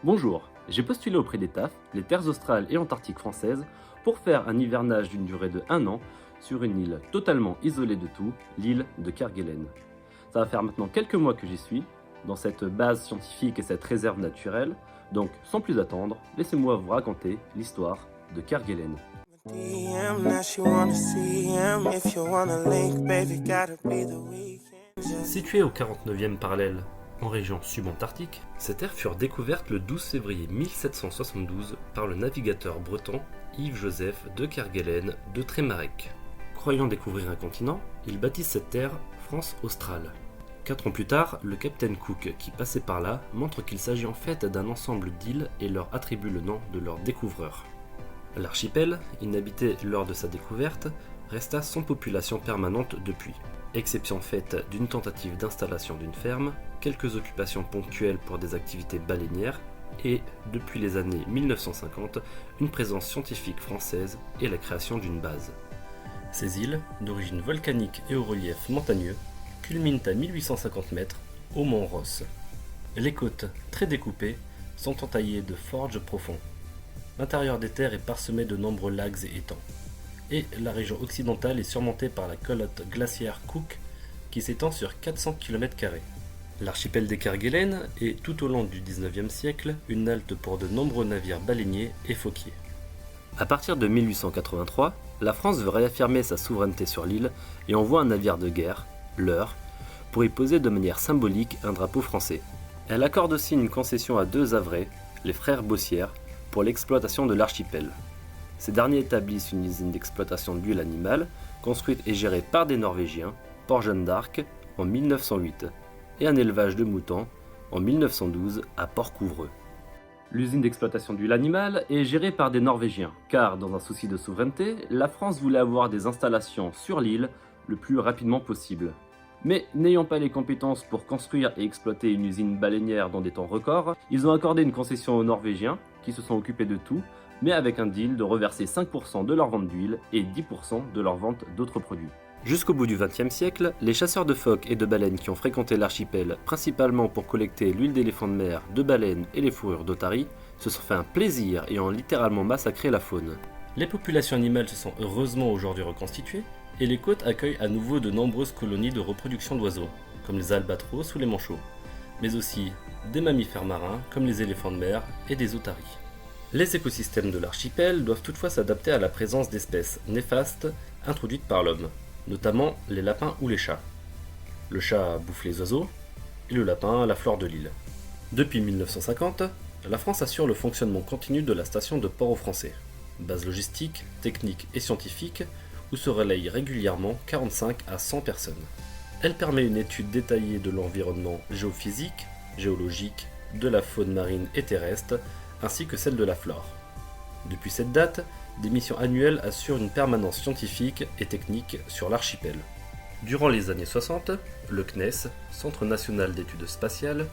Bonjour, j'ai postulé auprès des TAF, les terres australes et antarctiques françaises, pour faire un hivernage d'une durée de 1 an sur une île totalement isolée de tout, l'île de Kerguelen. Ça va faire maintenant quelques mois que j'y suis, dans cette base scientifique et cette réserve naturelle, donc sans plus attendre, laissez-moi vous raconter l'histoire de Kerguelen. DM, now she wanna see him. If you wanna link, baby, gotta be the weekend. Située au 49e parallèle, en région subantarctique, ces terres furent découvertes le 12 février 1772 par le navigateur breton Yves-Joseph de Kerguelen de Trémarec. Croyant découvrir un continent, il baptise cette terre France australe. 4 ans plus tard, le capitaine Cook, qui passait par là, montre qu'il s'agit en fait d'un ensemble d'îles et leur attribue le nom de leur découvreur. L'archipel, inhabité lors de sa découverte, resta sans population permanente depuis, exception faite d'une tentative d'installation d'une ferme, quelques occupations ponctuelles pour des activités baleinières et, depuis les années 1950, une présence scientifique française et la création d'une base. Ces îles, d'origine volcanique et au relief montagneux, culminent à 1850 mètres au mont Ross. Les côtes, très découpées, sont entaillées de forges profonds. L'intérieur des terres est parsemé de nombreux lacs et étangs. Et la région occidentale est surmontée par la calotte glaciaire Cook qui s'étend sur 400 km². L'archipel des Kerguelen est tout au long du 19e siècle une halte pour de nombreux navires baleiniers et phoquiers. À partir de 1883, la France veut réaffirmer sa souveraineté sur l'île et envoie un navire de guerre, l'Eure, pour y poser de manière symbolique un drapeau français. Elle accorde aussi une concession à 2 havrais, les frères Bossière, pour l'exploitation de l'archipel. Ces derniers établissent une usine d'exploitation d'huile animale, construite et gérée par des Norvégiens, Port Jeanne d'Arc, en 1908, et un élevage de moutons, en 1912, à Port-Couvreux. L'usine d'exploitation d'huile animale est gérée par des Norvégiens, car dans un souci de souveraineté, la France voulait avoir des installations sur l'île le plus rapidement possible. Mais n'ayant pas les compétences pour construire et exploiter une usine baleinière dans des temps records, ils ont accordé une concession aux Norvégiens, qui se sont occupés de tout, mais avec un deal de reverser 5% de leur vente d'huile et 10% de leur vente d'autres produits. Jusqu'au bout du XXe siècle, les chasseurs de phoques et de baleines qui ont fréquenté l'archipel, principalement pour collecter l'huile d'éléphant de mer, de baleine et les fourrures d'otaries, se sont fait un plaisir et ont littéralement massacré la faune. Les populations animales se sont heureusement aujourd'hui reconstituées, et les côtes accueillent à nouveau de nombreuses colonies de reproduction d'oiseaux, comme les albatros ou les manchots, mais aussi des mammifères marins comme les éléphants de mer et des otaries. Les écosystèmes de l'archipel doivent toutefois s'adapter à la présence d'espèces néfastes introduites par l'homme, notamment les lapins ou les chats. Le chat bouffe les oiseaux et le lapin la flore de l'île. Depuis 1950, la France assure le fonctionnement continu de la station de Port-au-Français, base logistique, technique et scientifique où se relayent régulièrement 45 à 100 personnes. Elle permet une étude détaillée de l'environnement géophysique, géologique, de la faune marine et terrestre, ainsi que celle de la flore. Depuis cette date, des missions annuelles assurent une permanence scientifique et technique sur l'archipel. Durant les années 60, le CNES, Centre national d'études spatiales,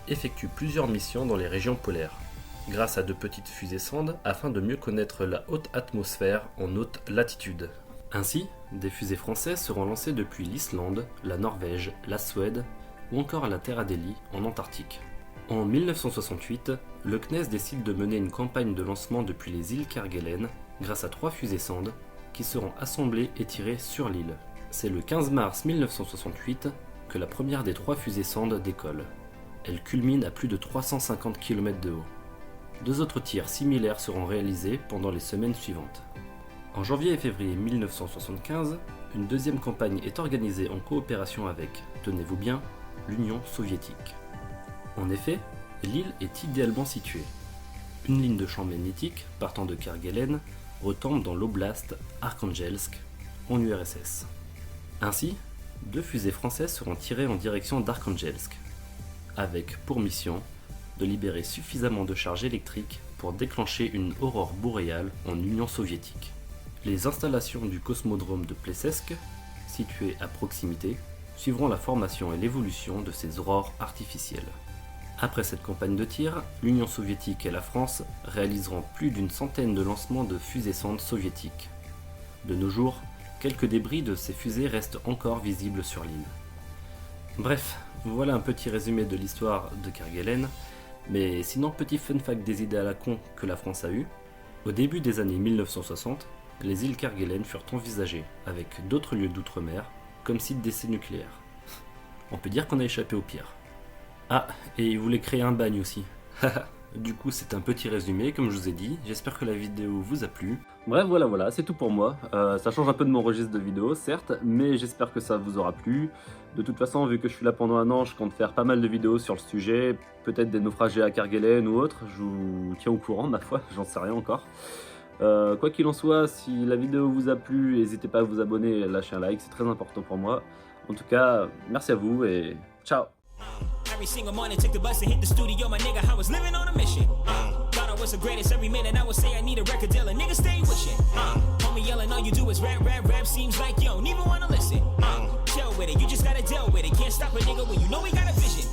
effectue plusieurs missions dans les régions polaires, grâce à de petites fusées-sondes afin de mieux connaître la haute atmosphère en haute latitude. Ainsi, des fusées françaises seront lancées depuis l'Islande, la Norvège, la Suède ou encore la Terre Adélie en Antarctique. En 1968, le CNES décide de mener une campagne de lancement depuis les îles Kerguelen grâce à 3 fusées-sondes qui seront assemblées et tirées sur l'île. C'est le 15 mars 1968 que la première des 3 fusées-sondes décolle. Elle culmine à plus de 350 km de haut. 2 autres tirs similaires seront réalisés pendant les semaines suivantes. En janvier et février 1975, une deuxième campagne est organisée en coopération avec, tenez-vous bien, l'Union soviétique. En effet, l'île est idéalement située. Une ligne de champ magnétique, partant de Kerguelen, retombe dans l'oblast Arkhangelsk, en URSS. Ainsi, 2 fusées françaises seront tirées en direction d'Arkhangelsk, avec pour mission de libérer suffisamment de charge électrique pour déclencher une aurore boréale en Union soviétique. Les installations du cosmodrome de Plesetsk, situé à proximité, suivront la formation et l'évolution de ces aurores artificielles. Après cette campagne de tir, l'Union soviétique et la France réaliseront plus d'une centaine de lancements de fusées-sondes soviétiques. De nos jours, quelques débris de ces fusées restent encore visibles sur l'île. Bref, voilà un petit résumé de l'histoire de Kerguelen. Mais sinon, petit fun fact des idées à la con que la France a eu, au début des années 1960, les îles Kerguelen furent envisagées, avec d'autres lieux d'outre-mer, comme site d'essais nucléaires. On peut dire qu'on a échappé au pire. Ah, et ils voulaient créer un bagne aussi. Du coup, c'est un petit résumé, comme je vous ai dit. J'espère que la vidéo vous a plu. Bref, voilà, c'est tout pour moi. Ça change un peu de mon registre de vidéos, certes, mais j'espère que ça vous aura plu. De toute façon, vu que je suis là pendant un an, je compte faire pas mal de vidéos sur le sujet, peut-être des naufragés à Kerguelen ou autre. Je vous tiens au courant, ma foi, j'en sais rien encore. Quoi qu'il en soit, si la vidéo vous a plu, n'hésitez pas à vous abonner et lâcher un like, c'est très important pour moi. En tout cas, merci à vous et ciao! Every single morning, took the bus and hit the studio, my nigga, I was living on a mission. Thought I was the greatest every minute, I would say I need a record deal, a nigga stay wishing. Homie yelling, all you do is rap, seems like you don't even wanna listen. Chill with it, you just gotta deal with it, can't stop a nigga when you know he got a vision.